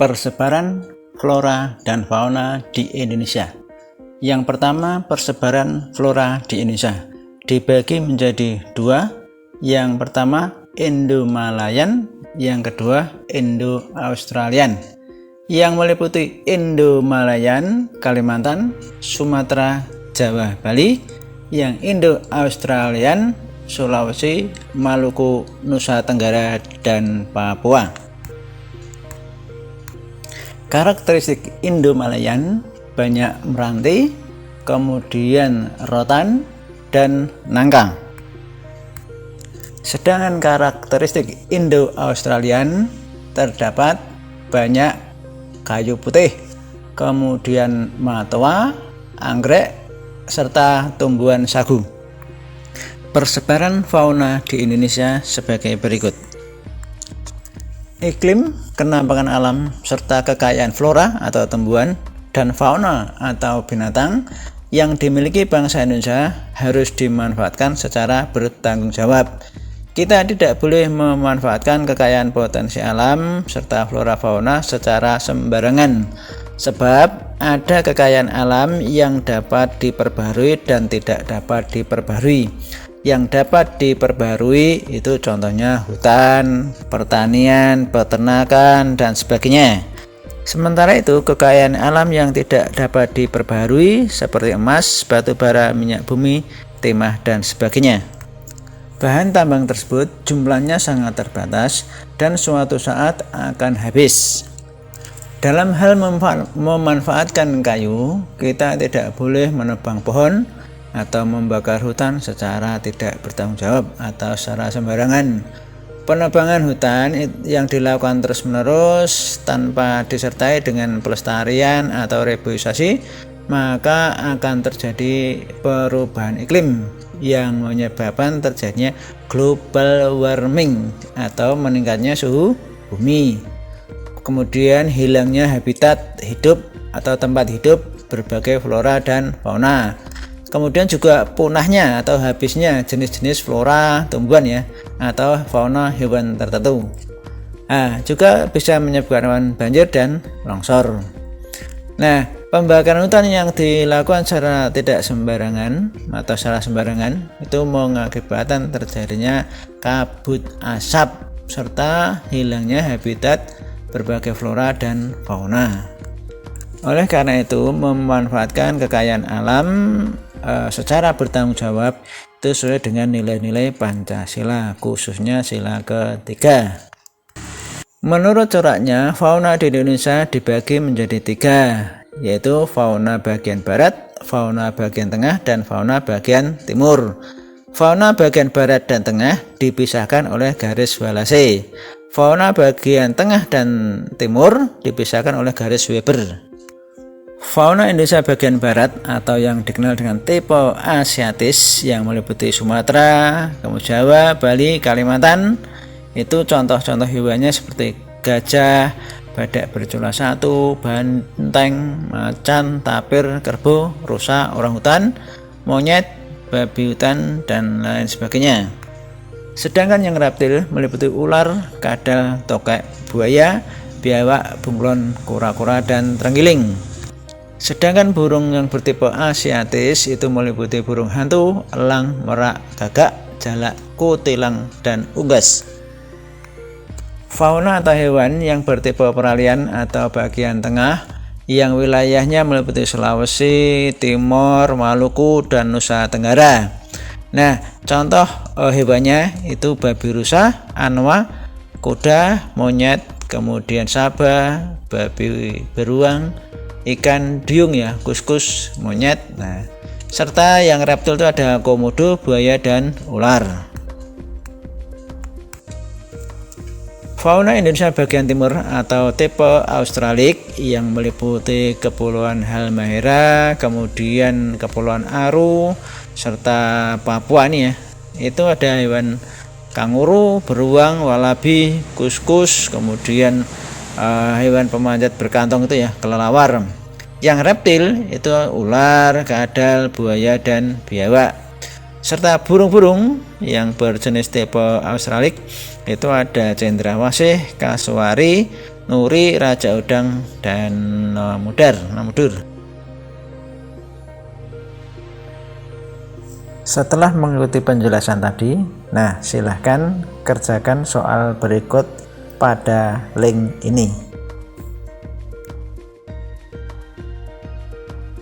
Persebaran flora dan fauna di Indonesia. Yang pertama, persebaran flora di Indonesia dibagi menjadi dua. Yang pertama Indo-Malayan, yang kedua Indo-Australian. Yang meliputi Indo-Malayan, Kalimantan, Sumatera, Jawa, Bali. Yang Indo-Australian, Sulawesi, Maluku, Nusa Tenggara, dan Papua. Karakteristik Indo-Malayan banyak meranti, kemudian rotan, dan nangka. Sedangkan karakteristik Indo-Australian terdapat banyak kayu putih, kemudian matoa, anggrek, serta tumbuhan sagu. Persebaran fauna di Indonesia sebagai berikut. Iklim, kenampakan alam, serta kekayaan flora atau tumbuhan dan fauna atau binatang yang dimiliki bangsa Indonesia harus dimanfaatkan secara bertanggung jawab. Kita tidak boleh memanfaatkan kekayaan potensi alam serta flora fauna secara sembarangan, sebab ada kekayaan alam yang dapat diperbaharui dan tidak dapat diperbaharui. Yang dapat diperbarui itu contohnya hutan, pertanian, peternakan, dan sebagainya. Sementara itu kekayaan alam yang tidak dapat diperbarui seperti emas, batu bara, minyak bumi, timah, dan sebagainya. Bahan tambang tersebut jumlahnya sangat terbatas dan suatu saat akan habis. Dalam hal memanfaatkan kayu, kita tidak boleh menebang pohon atau membakar hutan secara tidak bertanggung jawab atau secara sembarangan. Penebangan hutan yang dilakukan terus-menerus tanpa disertai dengan pelestarian atau reboisasi, maka akan terjadi perubahan iklim yang menyebabkan terjadinya global warming atau meningkatnya suhu bumi. Kemudian hilangnya habitat hidup atau tempat hidup berbagai flora dan fauna. Kemudian juga punahnya atau habisnya jenis-jenis flora tumbuhan ya atau fauna hewan tertentu. Juga bisa menyebabkan banjir dan longsor. Nah, pembakaran hutan yang dilakukan secara tidak sembarangan atau secara sembarangan itu mengakibatkan terjadinya kabut asap serta hilangnya habitat berbagai flora dan fauna. Oleh karena itu, memanfaatkan kekayaan alam secara bertanggung jawab itu sesuai dengan nilai-nilai Pancasila, khususnya sila ketiga. Menurut coraknya, fauna di Indonesia dibagi menjadi tiga, yaitu fauna bagian barat, fauna bagian tengah, dan fauna bagian timur. Fauna bagian barat dan tengah dipisahkan oleh garis walase. Fauna bagian tengah dan timur dipisahkan oleh garis Weber. Fauna Indonesia bagian barat atau yang dikenal dengan tipe asiatis yang meliputi Sumatera, kemudian Jawa, Bali, Kalimantan. Itu contoh-contoh hewannya seperti gajah, badak bercula satu, banteng, macan, tapir, kerbau, rusa, orangutan, monyet, babi hutan, dan lain sebagainya. Sedangkan yang reptil meliputi ular, kadal, tokek, buaya, biawak, bunglon, kura-kura, dan terenggiling. Sedangkan burung yang bertipe asiatis itu meliputi burung hantu, elang, merak, gagak, jalak, kutilang, dan unggas. Fauna atau hewan yang bertipe peralihan atau bagian tengah yang wilayahnya meliputi Sulawesi, Timor, Maluku, dan Nusa Tenggara. Nah, contoh hewannya itu babi rusa, anoa, kuda, monyet, kemudian sabah, babi beruang, ikan duyung ya, kuskus, monyet. Nah, serta yang reptil itu ada komodo, buaya, dan ular. Fauna Indonesia bagian timur atau tipe Australik yang meliputi Kepulauan Halmahera, kemudian Kepulauan Aru, serta Papua nih ya. Itu ada hewan kanguru, beruang, walabi, kuskus, kemudian hewan pemanjat berkantong itu ya, kelelawar. Yang reptil itu ular, kadal, buaya, dan biawak. Serta burung-burung yang berjenis tipe Australik itu ada cendrawasih, kasuari, Nuri, Raja Udang, dan Namudur. Setelah mengikuti penjelasan tadi, nah silahkan kerjakan soal berikut pada link ini.